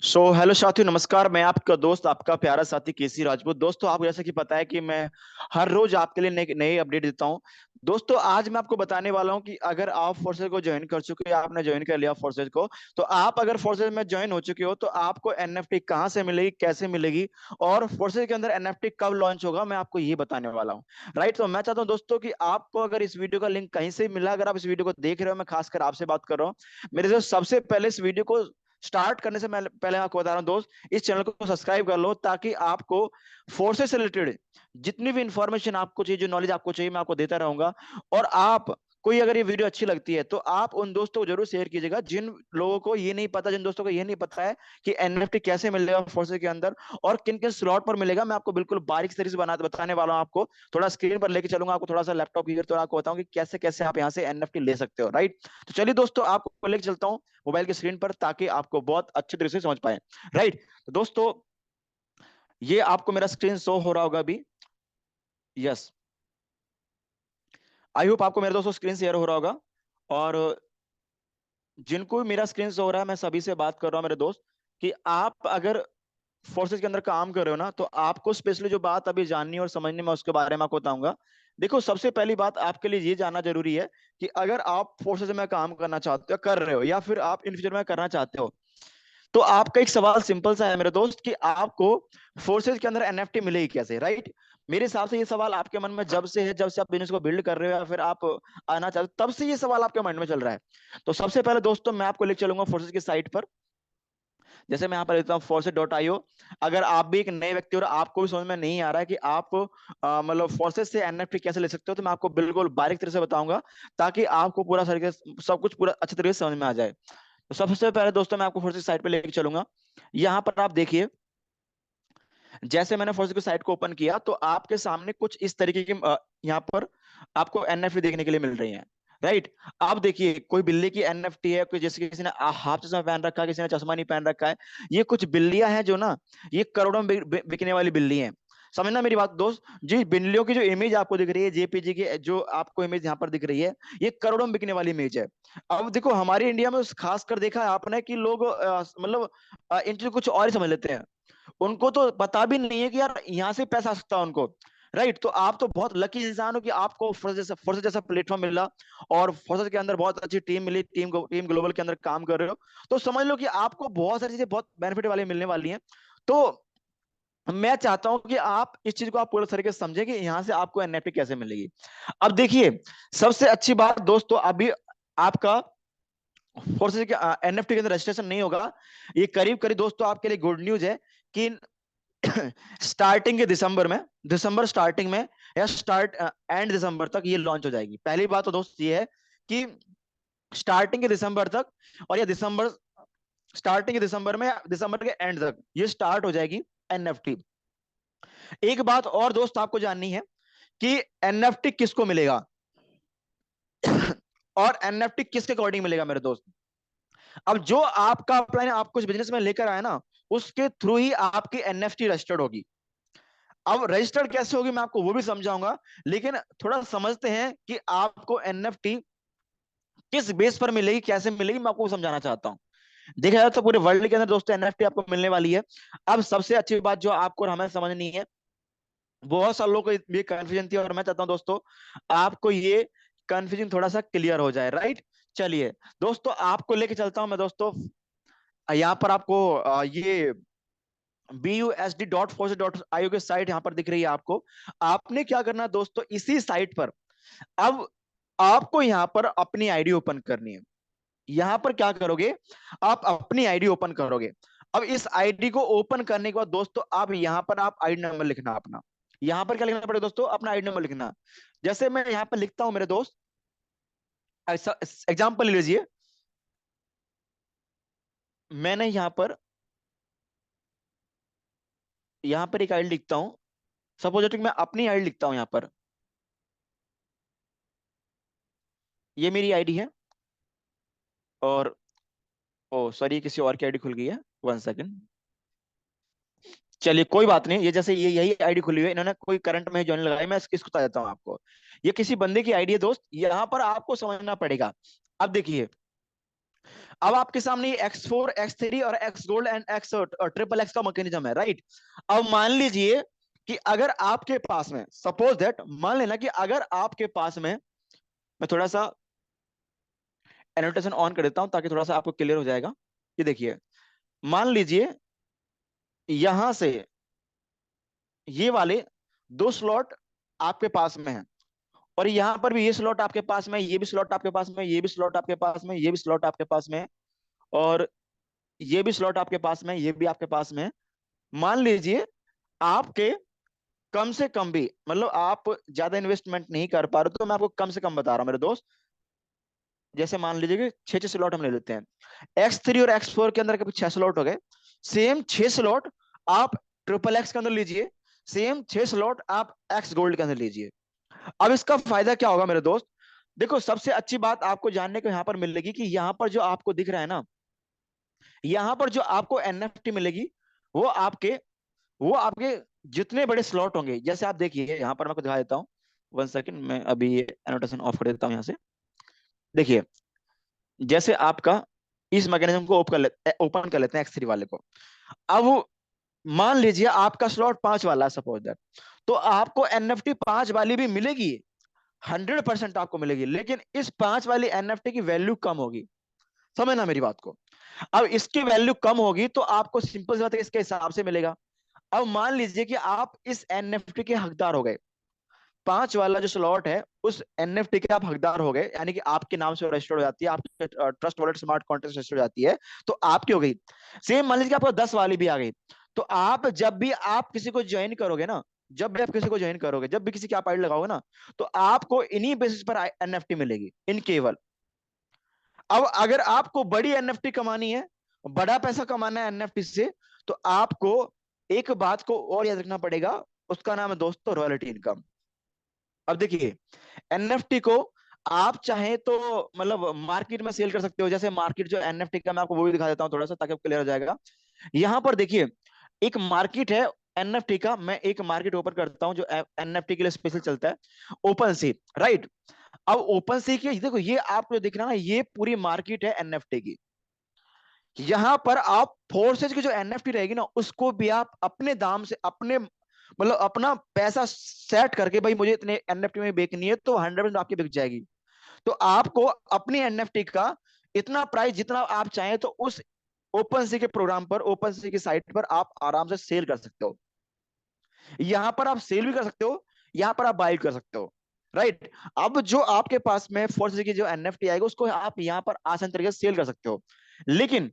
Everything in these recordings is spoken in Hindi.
हेलो साथियों, नमस्कार। मैं आपका दोस्त, आपका प्यारा साथी केसी राजपूत। दोस्तों, आपको जैसा कि पता है कि मैं हर रोज आपके लिए नए नए अपडेट देता हूं। दोस्तों, आज मैं आपको बताने वाला हूं कि अगर आप फोर्सेज को ज्वाइन कर चुके हो या आपने ज्वाइन कर लिया फोर्सेज को, तो आप अगर फोर्सेज में ज्वाइन हो चुके हो तो आपको एनएफटी कहां से मिलेगी, कैसे मिलेगी, और फोर्सेज के अंदर एनएफटी कब लॉन्च होगा, मैं आपको ये बताने वाला हूँ। राइट, तो मैं चाहता हूँ दोस्तों कि आपको अगर इस वीडियो का लिंक कहीं से मिला, अगर आप इस वीडियो को देख रहे हो, मैं खासकर आपसे बात कर रहा हूँ। मेरे जो सबसे पहले इस वीडियो को स्टार्ट करने से मैं पहले आपको बता रहा हूं दोस्त, इस चैनल को सब्सक्राइब कर लो ताकि आपको फोर्सेस से रिलेटेड जितनी भी इंफॉर्मेशन आपको चाहिए, जो नॉलेज आपको चाहिए, मैं आपको देता रहूंगा। और आप कोई अगर ये वीडियो अच्छी लगती है तो आप उन दोस्तों को जरूर शेयर कीजिएगा जिन लोगों को ये नहीं पता, जिन दोस्तों को ये नहीं पता है कि एनएफटी कैसे मिलेगा फोर्सेस के अंदर और किन किन स्लॉट पर मिलेगा। मैं आपको बिल्कुल बारीक तरीके से बताने वाला हूं। आपको थोड़ा स्क्रीन पर लेके चलूंगा, आपको थोड़ा सा लैपटॉप की तो आपको बताऊं कि कैसे कैसे आप यहाँ से एनएफटी ले सकते हो। राइट, तो चलिए दोस्तों, आपको लेके चलता हूँ मोबाइल की स्क्रीन पर ताकि आपको बहुत अच्छे तरीके से समझ पाए। राइट, तो दोस्तों, ये आपको मेरा स्क्रीन शो हो रहा होगा अभी। यस, आई होप आपको मेरे दोस्तों स्क्रीन शेयर हो रहा होगा। और जिनको भी मेरा स्क्रीन शो हो रहा है, मैं सभी से बात कर रहा हूं मेरे दोस्त, कि आप अगर फोर्सेज के अंदर काम कर रहे हो ना, तो आपको स्पेशली जो बात अभी जाननी है और समझनी, मैं उसके बारे में आपको बताऊंगा। देखो, सबसे पहली बात आपके लिए ये जानना जरूरी है कि अगर आप फोर्सेज में काम करना चाहते हो, कर रहे हो, या फिर आप इन फ्यूचर में करना चाहते हो, तो आपका एक सवाल सिंपल सा है मेरे दोस्त कि आपको फोर्सेज के अंदर एनएफटी मिलेगी कैसे। राइट, मेरे हिसाब से ये सवाल आपके मन में जब से है, जब से आप बिजनेस को बिल्ड कर रहे हो या फिर आप आना चाहते हो, तब से ये सवाल आपके माइंड में चल रहा है। तो सबसे पहले दोस्तों, मैं आपको लेकर चलूंगा फोर्सेज की साइट पर। जैसे मैं यहाँ पर लिखता हूँ forces.io। अगर आप भी एक नए व्यक्ति हो और आपको भी समझ में नहीं आ रहा है कि आप मतलब फोर्सेस से एनएफटी कैसे ले सकते हो, तो मैं आपको बिल्कुल बारीक तरह से बताऊंगा ताकि आपको पूरा तरीके सब कुछ पूरा अच्छे तरीके से समझ में आ जाए। तो सबसे पहले दोस्तों, मैं आपको फोर्सेस साइट पे लेके चलूंगा। यहाँ पर आप देखिए, जैसे मैंने फोर्सेस की साइट को ओपन किया तो आपके सामने कुछ इस तरीके की यहाँ पर आपको एनएफटी देखने के लिए मिल रही है। राइट, आप देखिए, कोई बिल्ली की एनएफटी है, कोई जैसे किसी ने हाफ चश्मा पहन रखा है, किसी ने चश्मा नहीं पहन रखा है। ये कुछ बिल्लियां हैं जो ना, ये करोड़ों में बिकने वाली बिल्ली हैं। समझना मेरी बात दोस्त, जी बिल्लियों की जो इमेज आपको दिख रही है, जेपीजी की जो आपको इमेज यहाँ पर दिख रही है, ये करोड़ों में बिकने वाली इमेज है। अब देखो, हमारे इंडिया में खास कर देखा है आपने कि लोग मतलब इन चीजों को कुछ और ही समझ लेते हैं। उनको तो पता भी नहीं है कि यार यहाँ से पैसा आ सकता है उनको। राइट, तो आप तो बहुत लकी इंसान हो कि आपको फोर्सेस जैसा प्लेटफॉर्म मिला और फोर्सेस के अंदर बहुत अच्छी टीम मिली, टीम ग्लोबल के अंदर काम कर रहे हो। तो समझ लो कि आपको बहुत सारी चीजें बहुत बेनिफिट वाली मिलने वाली हैं। तो मैं चाहता हूं कि आप इस चीज को आप पूरे तरीके से समझें कि यहाँ से आपको एनएफटी कैसे मिलेगी। अब देखिए, सबसे अच्छी बात दोस्तों, अभी आपका फोर्सेस के एनएफटी के अंदर रजिस्ट्रेशन नहीं होगा। ये करीब करीब दोस्तों आपके लिए गुड न्यूज है कि स्टार्टिंग के दिसंबर स्टार्टिंग में या स्टार्ट एंड दिसंबर तक ये लॉन्च हो जाएगी। पहली बात तो दोस्त ये है कि स्टार्टिंग के दिसंबर तक, और या दिसंबर स्टार्टिंग के दिसंबर में, दिसंबर के एंड तक ये स्टार्ट हो जाएगी एनएफटी। एक बात और दोस्त आपको जाननी है कि एनएफटी किसको मिलेगा और एनएफटी किसके अकॉर्डिंग मिलेगा मेरे दोस्त। अब जो आपका प्लान आप कुछ बिजनेस में लेकर आए ना, उसके थ्रू ही आपकी एनएफटी रजिस्टर्ड होगी। अब रजिस्टर्ड कैसे होगी मैं आपको वो भी समझाऊंगा, लेकिन थोड़ा समझते हैं कि आपको एनएफटी किस बेस पर मिलेगी, कैसे मिलेगी, मैं आपको समझाना चाहता हूं। देखा जाए तो पूरे वर्ल्ड के अंदर दोस्तों एनएफटी आपको मिलने वाली है। अब सबसे अच्छी बात जो आपको और हमें समझनी है, बहुत सारे लोगों को ये कंफ्यूजन थी और मैं चाहता हूं दोस्तों आपको ये कंफ्यूजन थोड़ा सा क्लियर हो जाए। राइट, चलिए दोस्तों, आपको लेके चलता हूं मैं दोस्तों। यहाँ पर आपको ये busd.force.io की साइट यहाँ पर दिख रही है आपको। आपने क्या करना है दोस्तों, इसी साइट पर अब आपको यहाँ पर अपनी आईडी ओपन करनी है। यहाँ पर क्या करोगे, आप अपनी आईडी ओपन करोगे। अब इस आईडी को ओपन करने के बाद दोस्तों, आप यहाँ पर आप आईडी नंबर लिखना अपना। यहाँ पर क्या लिखना पड़ेगा दोस्तों, अपना आईडी नंबर लिखना। जैसे मैं यहाँ पर लिखता हूं मेरे दोस्त, ऐसा एग्जाम्पल ले लीजिए, मैंने यहाँ पर एक आईडी लिखता हूँ। सपोज मैं अपनी आईडी लिखता हूँ यहाँ पर, ये मेरी आईडी है। और ओ सॉरी, किसी और की आईडी खुल गई है, 1 सेकंड। चलिए कोई बात नहीं, ये जैसे ये यही आईडी खुली हुई है, इन्होंने कोई करंट में ज्वाइन लगाई, मैं इसको बता देता हूँ आपको। ये किसी बंदे की आईडी है दोस्त, यहाँ पर आपको समझना पड़ेगा। अब देखिए, अब आपके सामने X4, X3 और X gold and X triple x का मैकेनिज्म है, राइट। अब मान लीजिए कि अगर आपके पास में, सपोज दैट, मान लेना कि अगर आपके पास में, मैं थोड़ा सा एनोटेशन ऑन कर देता हूं ताकि थोड़ा सा आपको क्लियर हो जाएगा। ये देखिए, मान लीजिए यहां से ये वाले दो स्लॉट आपके पास में है, और यहां पर भी ये स्लॉट आपके पास में, ये भी स्लॉट आपके पास में, ये भी स्लॉट आपके पास में, ये भी स्लॉट आपके पास में, और ये भी स्लॉट आपके पास में, ये भी आपके पास में। मान लीजिए आपके कम से कम भी, मतलब आप ज्यादा इन्वेस्टमेंट नहीं कर पा रहे, तो मैं आपको कम से कम बता रहा हूं मेरे दोस्त। जैसे मान लीजिए कि छह छह स्लॉट हम ले लेते हैं, X3 और X4 के अंदर के 6 स्लॉट हो गए। सेम 6 स्लॉट आप ट्रिपल एक्स के अंदर लीजिए, सेम 6 स्लॉट आप एक्स गोल्ड के अंदर लीजिए। अब इसका फायदा क्या होगा मेरे दोस्त? देखो, सबसे अच्छी बात आपको जानने को यहां पर मिलेगी कि यहां पर जो आपको दिख रहा है ना, यहां पर जो आपको एनएफटी मिलेगी, वो आपके वो आपके जितने बड़े स्लॉट होंगे, जैसे आप देखिए यहां पर मैं आपको दिखा देता हूं। 1 सेकंड, मैं अभी ये एनोटेशन ऑफ कर देता हूं यहां से। देखिए, जैसे आपका इस मैकेनिज्म को ओपन कर लेते हैं X3 वाले को। अब मान लीजिए आपका स्लॉट 5 वाला है, सपोज दैट, तो आपको एनएफटी 5 वाली भी मिलेगी, 100% आपको मिलेगी, लेकिन इस 5 वाली एनएफटी की वैल्यू कम होगी। समझना मेरी बात को। अब इसकी वैल्यू कम होगी तो आपको सिंपल सी बात है, इसके हिसाब से मिलेगा। अब मान लीजिए कि आप इस एनएफटी के हकदार हो गए, 5 वाला जो स्लॉट है उस एनएफटी के आप हकदार हो गए, यानी कि आपके नाम से रजिस्टर्ड हो जाती है, आपके trust wallet smart contract register हो जाती है, तो आपकी हो गई। सेम मान लीजिए कि आपको 10 वाली भी आ गई, तो आप जब भी आप किसी को ज्वाइन करोगे ना, जब भी आप किसी को ज्वाइन करोगे, जब भी किसी की आप आईडी लगाओगे ना, तो आपको इन्हीं बेसिस पर एनएफटी मिलेगी, इन केवल। अब अगर आपको बड़ी एनएफटी कमानी है, बड़ा पैसा कमाना है एनएफटी से, तो आपको एक बात को और याद रखना पड़ेगा, उसका नाम है दोस्तों रॉयल्टी इनकम। अब देखिए, एनएफटी को आप चाहें तो मतलब मार्केट में सेल कर सकते हो। जैसे मार्केट जो एनएफटी का, मैं आपको वो भी दिखा देता हूं थोड़ा सा ताकि क्लियर हो जाएगा। यहां पर देखिए, एक मार्केट है एनएफटी का, मैं एक मार्केट ओपन करता हूं जो एनएफटी के लिए स्पेशल चलता है, ओपन सी, राइट। अब ओपन सी की देखो, ये आपको जो दिख रहा है ना, ये पूरी मार्केट है एनएफटी की। यहां पर आप फोर्सेज की जो एनएफटी रहेगी ना, उसको भी आप अपने दाम से, अपने मतलब अपना पैसा सेट करके, भाई मुझे इतने एनएफटी में बेचनी है, तो 100% आपकी बिक जाएगी। तो आपको अपनी एनएफटी का इतना प्राइस जितना आप चाहें, तो उस ओपन सी के प्रोग्राम पर, ओपन सी की साइट पर आप आराम से सेल कर सकते हो। यहां पर आप सेल भी कर सकते हो, यहां पर आप बाई कर सकते हो, राइट। अब जो आपके पास में फोर्सेज की जो एनएफटी आएगा, उसको आप यहां पर आसान तरीके से सेल कर सकते हो। लेकिन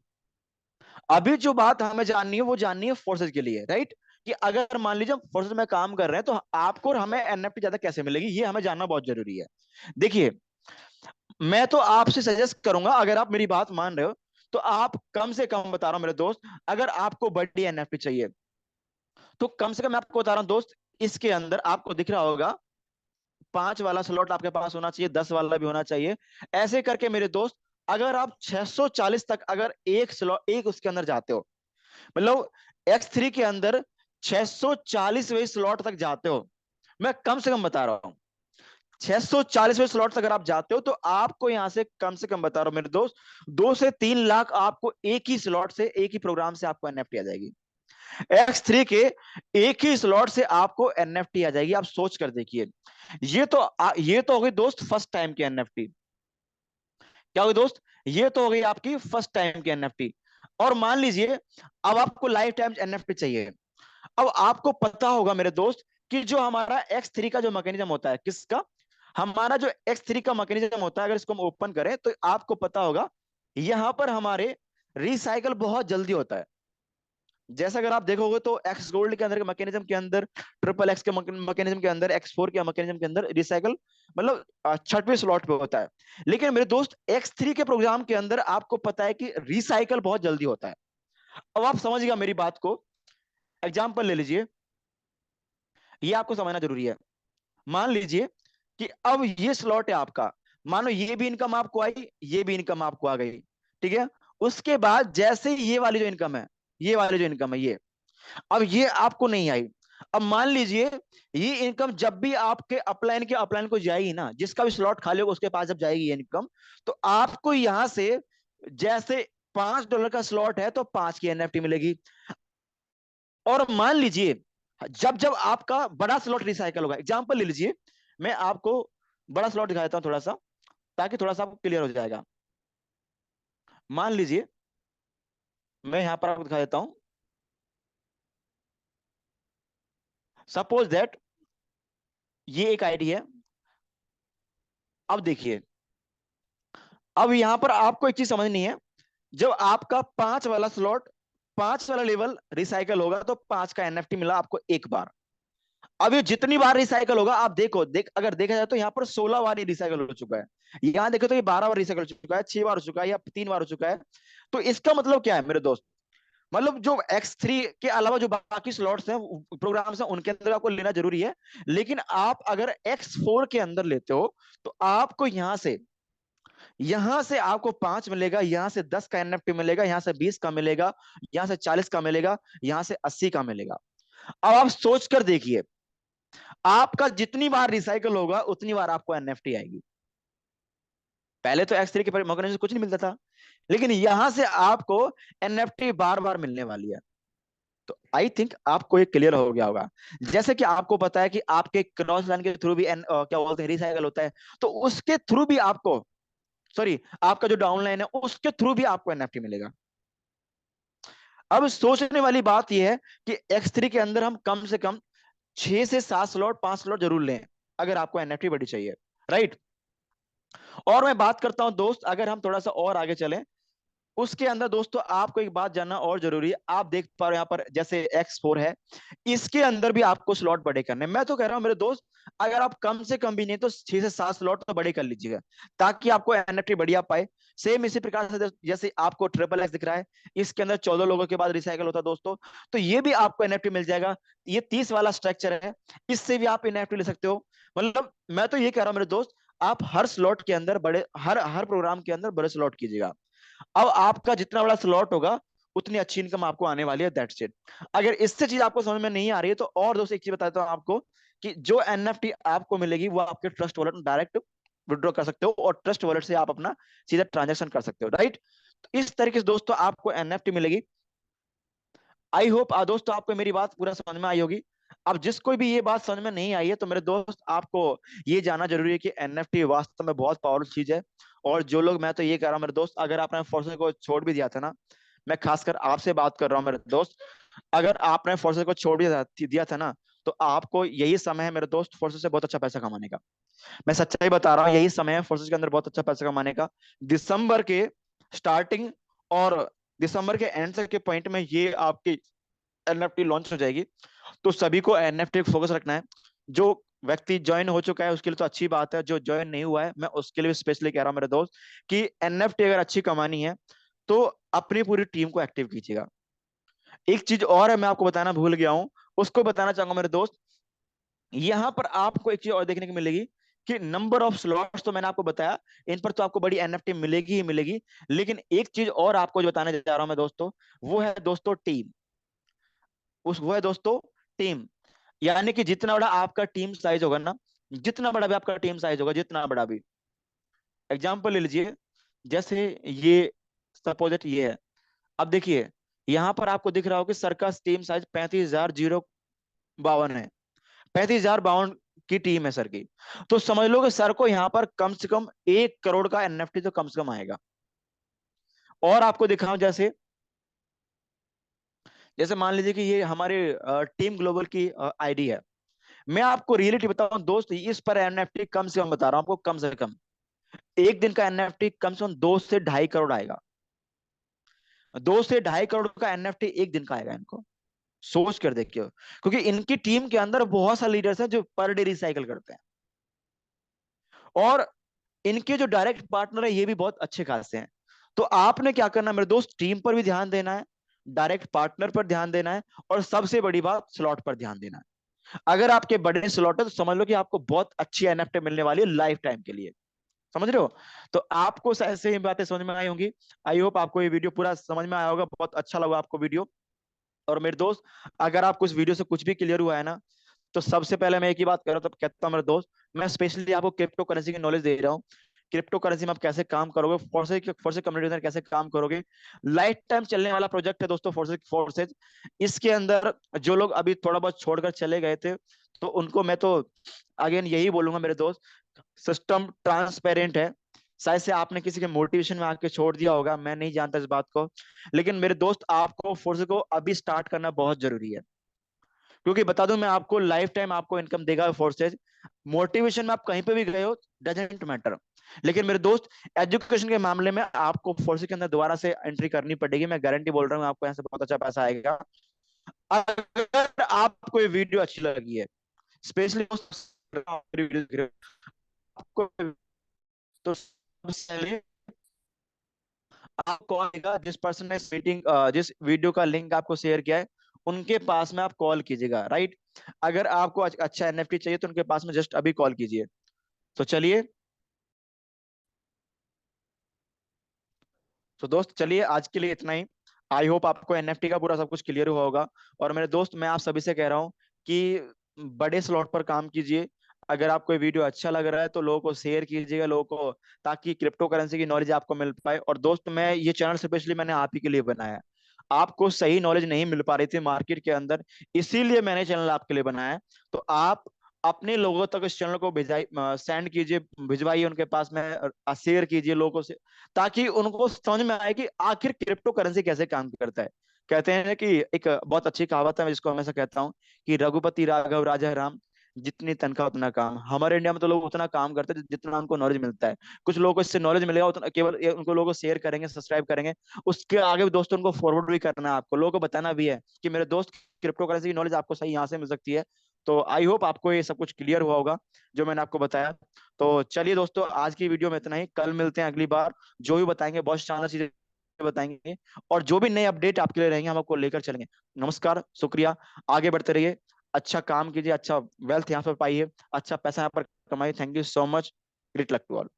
अभी जो बात हमें जाननी है, वो जाननी है फोर्सेज के लिए, राइट। कि अगर मान लीजिए फोर्सेज में काम कर रहे हैं, तो आपको और हमें एनएफटी ज्यादा कैसे मिलेगी, ये हमें जानना बहुत जरूरी है। देखिए, मैं तो आपसे सजेस्ट करूंगा, अगर आप मेरी बात मान रहे हो, तो आप कम से कम, बता रहा हूं मेरे दोस्त, अगर आपको बड़ी एनएफटी चाहिए, तो कम से कम मैं आपको बता रहा हूं दोस्त, इसके अंदर आपको दिख रहा होगा 5 वाला स्लॉट आपके पास होना चाहिए, 10 वाला भी होना चाहिए। ऐसे करके मेरे दोस्त, अगर आप 640 तक अगर एक स्लॉट, एक उसके अंदर जाते हो, मतलब X3 के अंदर 640वें स्लॉट तक जाते हो, मैं कम से कम बता रहा हूं, 640वें स्लॉट तक अगर आप जाते हो, तो आपको यहां से कम बता रहा हूं मेरे दोस्त, 2 से 3 लाख आपको एक ही स्लॉट से, एक ही प्रोग्राम से आपको एनएफटी आ जाएगी। X3 के एक ही स्लॉट से आपको एनएफटी आ जाएगी। आप सोच कर देखिए, ये तो हो गई दोस्त फर्स्ट टाइम की एनएफटी। क्या हो गई दोस्त? ये तो हो गई आपकी फर्स्ट टाइम की एनएफटी। और मान लीजिए अब आपको लाइफ टाइम एनएफटी चाहिए। अब आपको पता होगा मेरे दोस्त कि जो हमारा X3 का जो मैकेनिज्म होता है, किसका? हमारा जो X3 का मैकेनिज्म होता है, अगर इसको हम ओपन करें, तो आपको पता होगा यहां पर हमारे रिसाइकल बहुत जल्दी होता है। जैसा अगर आप देखोगे तो एक्स गोल्ड के अंदर के मैकेनिज्म के अंदर, ट्रिपल एक्स के मैकेनिज्म के अंदर, X4 के मैकेनिज्म के अंदर रिसाइकल मतलब 6वें स्लॉट पे होता है। लेकिन मेरे दोस्त X3 के प्रोग्राम के अंदर आपको पता है कि रिसाइकल बहुत जल्दी होता है। अब आप समझ गया मेरी बात को। एग्जाम्पल ले लीजिए, ये आपको समझना जरूरी है। मान लीजिए कि अब ये स्लॉट है आपका, मानो ये भी इनकम आपको आई, ये भी इनकम आपको आ गई, ठीक है। उसके बाद जैसे ये वाली जो इनकम है, ये वाली जो इनकम है, ये अब ये आपको नहीं आई। अब मान लीजिए ये इनकम जब भी आपके अपलाइन के अपलाइन को जाएगी ना, जिसका भी स्लॉट खाली होगा उसके पास जब जाएगी ये इनकम, तो आपको यहां से जैसे $5 का स्लॉट है तो 5 की एनएफटी मिलेगी। और मान लीजिए जब जब आपका बड़ा स्लॉट रिसाइकल होगा, एग्जांपल ले लीजिए, मैं आपको बड़ा स्लॉट दिखा देता हूं थोड़ा सा, ताकि थोड़ा सा आपको क्लियर हो जाएगा। मान लीजिए मैं यहां पर आपको दिखा देता हूं, सपोज दैट ये एक आईडी है। अब देखिए, अब यहां पर आपको एक चीज समझनी है, जब आपका 5 वाला स्लॉट, 5 वाला लेवल रिसाइकल होगा तो 5 का एनएफटी मिला आपको एक बार। अब ये जितनी बार रिसाइकल होगा, आप देखो, अगर देखा जाए तो यहाँ पर 16 बार रिसाइकल हो चुका है। यहाँ देखो तो ये 12 बार रिसाइकल हो चुका है, 6 बार हो चुका है, या 3 बार हो चुका है। तो इसका मतलब क्या है मेरे दोस्त, मतलब जो X3 के अलावा जो बाकी स्लॉट्स हैं, प्रोग्राम्स हैं, उनके अंदर आपको लेना जरूरी है। लेकिन आप अगर X4 के अंदर लेते हो तो आपको यहां से आपको 5 मिलेगा, यहां से 10 का एनएफटी मिलेगा, यहां से 20 का मिलेगा, यहां से 40 का मिलेगा, यहां से 80 का मिलेगा। अब आप सोच कर देखिए, आपका जितनी बार रिसाइकल होगा उतनी बार आपको एनएफटी आएगी। पहले तो X3 के मैकेनिज्म से कुछ नहीं मिलता था, लेकिन यहां से आपको एनएफटी बार बार मिलने वाली है। तो आई थिंक आपको ये क्लियर हो गया होगा। जैसे कि आपको पता है कि आपके क्रॉस लाइन के थ्रू भी क्या बोलते हैं, रिसाइकल होता है, तो उसके थ्रू भी आपको, सॉरी, आपका जो डाउन लाइन है उसके थ्रू भी आपको एनएफटी मिलेगा। अब सोचने वाली बात यह है कि X3 के अंदर हम कम से कम 6 से 7 स्लॉट, 5 स्लॉट जरूर लें, अगर आपको एनएफटी बड़ी चाहिए, राइट। और मैं बात करता हूं दोस्त, अगर हम थोड़ा सा और आगे चलें, उसके अंदर दोस्तों आपको एक बात जानना और जरूरी है। आप देख पा रहे हो यहाँ पर जैसे X4 है, इसके अंदर भी आपको स्लॉट बड़े करने हैं। मैं तो कह रहा हूं मेरे दोस्त, अगर आप कम से कम भी नहीं तो 6 से 7 स्लॉट तो बड़े कर लीजिएगा, ताकि आपको एनएफटी बढ़िया पाए। सेम इसी प्रकार से जैसे आपको XXX दिख रहा है, इसके अंदर 14 लोगों के बाद रिसाइकल होता है दोस्तों, तो ये भी आपको एनएफटी मिल जाएगा। ये 30 वाला स्ट्रक्चर है, इससे भी आप एनएफटी ले सकते हो। मतलब मैं तो ये कह रहा हूं मेरे दोस्त, आप हर स्लॉट के अंदर बड़े, हर हर प्रोग्राम के अंदर बड़े स्लॉट कीजिएगा। अब आपका जितना बड़ा स्लॉट होगा उतनी अच्छी इनकम आपको आने वाली है, दैट्स इट। अगर इससे चीज आपको समझ में नहीं आ रही है तो और दोस्तों एक चीज बताता हूं आपको, कि जो एनएफटी आपको मिलेगी वो आपके ट्रस्ट वॉलेट में डायरेक्ट विड्रॉ कर सकते हो, और ट्रस्ट वॉलेट से आप अपना सीधा ट्रांजेक्शन कर सकते हो, राइट। तो इस तरीके से दोस्तों आपको एनएफटी मिलेगी। आई होप दोस्तों आपको मेरी बात पूरा समझ में आई होगी। अब जिसको भी ये बात समझ में नहीं आई है तो मेरे दोस्त आपको ये जानना जरूरी है कि एनएफटी वास्तव में बहुत पावरफुल चीज है। और जो लोग, मैं तो ये कह रहा हूँ मेरे दोस्त, अगर आपने फोर्सेस को छोड़ भी दिया था ना, मैं खासकर आपसे बात कर रहा हूँ मेरे दोस्त, अगर आपने फोर्सेस को छोड़ दिया था ना, तो आपको यही समय है मेरे दोस्त फोर्सेस से बहुत अच्छा पैसा कमाने का। मैं सच्चाई बता रहा हूँ, यही समय है फोर्सेस के अंदर बहुत अच्छा पैसा कमाने का। दिसंबर के स्टार्टिंग और दिसंबर के एंड तक के पॉइंट में ये आपकी एनएफटी लॉन्च हो जाएगी। तो सभी को एनएफटी पे फोकस रखना है। जो व्यक्ति ज्वाइन हो चुका है उसके लिए तो अच्छी बात है, जो ज्वाइन नहीं हुआ है मैं उसके लिए स्पेशली कह रहा हूं मेरे दोस्त, कि एनएफटी अगर अच्छी कमानी है तो अपनी पूरी टीम को एक्टिव कीजिएगा। एक चीज और है, मैं आपको बताना भूल गया हूं, उसको बताना चाहूंगा मेरे दोस्त। यहां पर आपको एक चीज और देखने को मिलेगी, कि नंबर ऑफ स्लॉट्स तो मैंने आपको बताया, इन पर तो आपको बड़ी एनएफटी मिलेगी ही मिलेगी। लेकिन एक चीज और आपको जो बताने जा रहा हूं मैं दोस्तों, वो है दोस्तों टीम। वो है दोस्तों टीम। यानी कि जितना बड़ा आपका टीम साइज होगा ना, जितना बड़ा भी आपका टीम साइज होगा, जितना बड़ा भी, एग्जांपल ले लीजिए, जैसे ये सपोजिट ये है। अब देखिए, यहां पर आपको दिख रहा हो कि सर का टीम साइज 35,052 है, 35,052 की टीम है सर की। तो समझ लो कि सर को यहां पर कम से कम 1 करोड़ का एनएफटी तो कम से कम आएगा। और आपको दिखाऊं, जैसे जैसे मान लीजिए कि ये हमारे टीम ग्लोबल की आईडी है। मैं आपको रियलिटी बताऊं दोस्त, इस पर एनएफटी कम से कम बता रहा हूं आपको, कम से कम एक दिन का एनएफटी कम से कम 2 से ढाई करोड़ आएगा। 2 से ढाई करोड़ का एनएफटी एक दिन का आएगा इनको। सोच कर देखिए, क्योंकि इनकी टीम के अंदर बहुत सारे लीडर्स हैं जो पर डे रिसाइकल करते हैं, और इनके जो डायरेक्ट पार्टनर है ये भी बहुत अच्छे खासे हैं। तो आपने क्या करना है मेरे दोस्त, टीम पर भी ध्यान देना है, डायरेक्ट पार्टनर पर ध्यान देना है, और सबसे बड़ी बात, स्लॉट पर ध्यान देना है। अगर आपके बड़े स्लॉट है तो समझ लो कि आपको बहुत अच्छी एनएफटी मिलने वाली है लाइफ टाइम के लिए। समझ रहे हो। तो आपको ऐसे ही बातें समझ में आई होंगी। आई होप आपको ये वीडियो पूरा समझ में आया होगा, बहुत अच्छा लगा आपको वीडियो। और मेरे दोस्त, अगर आपको इस वीडियो से कुछ भी क्लियर हुआ है ना, तो सबसे पहले मैं एक ही बात कर रहा हूँ, तो कहता हूँ मेरे दोस्त, मैं स्पेशली आपको क्रिप्टो करेंसी की नॉलेज दे रहा हूँ। क्रिप्टो करेंसी में आप कैसे काम करोगे, फोर्सेज फोर्सेज कम्युनिटी के अंदर कैसे काम करोगे। लाइफ टाइम चलने वाला प्रोजेक्ट है दोस्तों फोर्सेज फोर्सेज। इसके अंदर जो लोग अभी थोड़ा बहुत छोड़कर चले गए थे, तो उनको मैं तो अगेन यही बोलूंगा मेरे दोस्त, सिस्टम ट्रांसपेरेंट है। शायद से आपने किसी के मोटिवेशन में आके छोड़ दिया होगा, मैं नहीं जानता इस बात को, लेकिन मेरे दोस्त आपको फोर्स को अभी स्टार्ट करना बहुत जरूरी है। क्योंकि बता दूं मैं आपको, लाइफ टाइम आपको इनकम देगा फोर्सेज। मोटिवेशन में आप कहीं पे भी गए हो, डजेंट मैटर, लेकिन मेरे दोस्त एजुकेशन के मामले में आपको फोर्सेज के अंदर दोबारा से एंट्री करनी पड़ेगी। मैं गारंटी बोल रहा हूँ, आपको यहाँ से बहुत अच्छा पैसा आएगा। अगर आपको ये वीडियो अच्छी लगी है, स्पेशली आपको, तो सबसे पहले आपको कॉल आएगा, जिस पर्सन ने मीटिंग जिस वीडियो का लिंक आपको शेयर किया है, उनके पास में आप कॉल कीजिएगा, राइट। अगर आपको अच्छा एनएफटी चाहिए तो उनके पास में जस्ट अभी कॉल कीजिए। तो चलिए, तो दोस्त चलिए आज के लिए इतना ही। आई होप आपको एनएफटी का पूरा सब कुछ क्लियर हुआ होगा। और मेरे दोस्त, मैं आप सभी से कह रहा हूँ कि बड़े स्लॉट पर काम कीजिए। अगर आपको ये वीडियो अच्छा लग रहा है तो लोगों को शेयर कीजिएगा, लोगों को, ताकि क्रिप्टो करेंसी की नॉलेज आपको मिल पाए। और दोस्त, मैं ये चैनल स्पेशली मैंने आप ही के लिए बनाया है। आपको सही नॉलेज नहीं मिल पा रही थी मार्केट के अंदर, इसीलिए मैंने चैनल आपके लिए बनाया है। तो आप अपने लोगों तक इस चैनल को भिजाई, सेंड कीजिए, भिजवाइए उनके पास में, शेयर कीजिए लोगों से, ताकि उनको समझ में आए कि आखिर क्रिप्टो करेंसी कैसे काम करता है। कहते हैं कि एक बहुत अच्छी कहावत है, मैं जिसको हमेशा कहता हूँ कि रघुपति राघव राजा राम, जितनी तनख्वाह उतना काम। हमारे इंडिया में तो लोग उतना काम करते हैं जितना उनको नॉलेज मिलता है। कुछ लोगों को इससे नॉलेज मिलेगा उतना, केवल उनको लोगों को शेयर करेंगे, सब्सक्राइब करेंगे, उसके आगे भी दोस्तों उनको फॉरवर्ड भी करना है, आपको लोगों को बताना भी है कि मेरे दोस्त, क्रिप्टो करेंसी की नॉलेज आपको सही यहाँ से मिल सकती है। तो आई होप आपको ये सब कुछ क्लियर हुआ होगा जो मैंने आपको बताया। तो चलिए दोस्तों, आज की वीडियो में इतना ही, कल मिलते हैं अगली बार, जो भी बताएंगे बहुत शानदार चीजें बताएंगे, और जो भी नए अपडेट आपके लिए रहेंगे हम आपको लेकर चलेंगे। नमस्कार, शुक्रिया, आगे बढ़ते रहिए, अच्छा काम कीजिए, अच्छा वेल्थ यहाँ पर पाइए, अच्छा पैसा यहाँ पर कमाइए। Thank you so much, great luck to all.